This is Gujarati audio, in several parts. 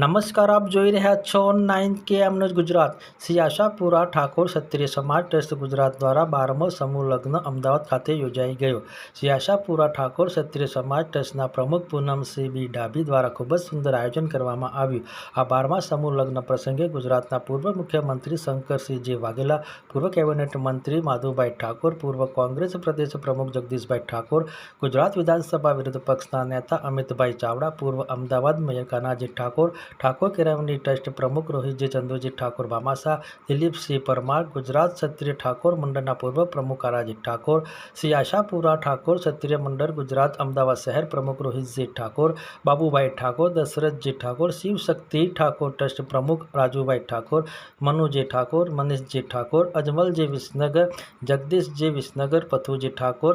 નમસ્કાર, આપ જોઈ રહ્યા છો 9KM ન્યૂઝ ગુજરાત। શ્રી આશાપુરા ઠાકોર ક્ષત્રિય સમાજ ટ્રસ્ટ ગુજરાત દ્વારા 12મો સમૂહ લગ્ન અમદાવાદ ખાતે યોજાઈ ગયો। શ્રી આશાપુરા ઠાકોર ક્ષત્રિય સમાજ ટ્રસ્ટના પ્રમુખ પૂનમસિંહ બી ડાભી દ્વારા ખૂબ જ સુંદર આયોજન કરવામાં આવ્યું। આ 12મા સમૂહ લગ્ન પ્રસંગે ગુજરાતના પૂર્વ મુખ્યમંત્રી શંકરસિંહ જે વાઘેલા, પૂર્વ કેબિનેટ મંત્રી માધુભાઈ ઠાકોર, પૂર્વ કોંગ્રેસ પ્રદેશ પ્રમુખ જગદીશભાઈ ઠાકોર, ગુજરાત વિધાનસભા વિરોધ પક્ષના નેતા અમિતભાઈ ચાવડા, પૂર્વ અમદાવાદ મેયર કાનાજી ઠાકોર, ઠાકોર કેળવણી ટ્રસ્ટ પ્રમુખ રોહિતજી ચંદુજી ઠાકોર ભામાસા, દિલીપસિંહ પરમાર, ગુજરાત ક્ષત્રિય ઠાકોર મંડળના પૂર્વ પ્રમુખ કારાજી ઠાકોર, શ્રી આશાપુરા ઠાકોર ક્ષત્રિય મંડળ ગુજરાત અમદાવાદ શહેર પ્રમુખ રોહિતજી ઠાકોર, બાબુભાઈ ઠાકોર, દશરથજી ઠાકોર, શિવશક્તિ ઠાકોર ટ્રસ્ટ પ્રમુખ રાજુભાઈ ઠાકોર, મનુજી ઠાકોર, મનીષજી ઠાકોર, અજમલજી વિસનગર, જગદીશજી વિસનગર, પથુજી ઠાકોર,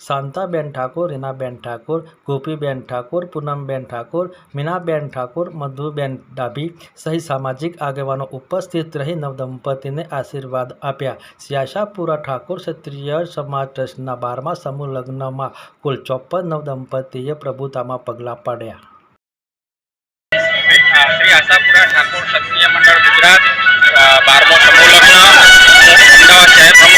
શાંતાબેન ઠાકોર, રીનાબેન ઠાકોર, ગોપીબેન ઠાકોર, પૂનમબેન ઠાકોર, મીનાબેન ઠાકોર, મધુબેન ડાભી સહિત સામાજિક આગેવાનો ઉપસ્થિત રહી નવદંપતિને આશીર્વાદ આપ્યા। શ્રી આશાપુરા ઠાકોર ક્ષત્રિય સમાજ ટ્રસ્ટના 12મા સમૂહ લગ્નમાં કુલ 54 નવદંપતિએ પ્રભુતામાં પગલાં પાડ્યા। श्री आशापुरा ठाकुर क्षत्रिय मंडल गुजरात 12मो समूह लग्न अमदावाद शहर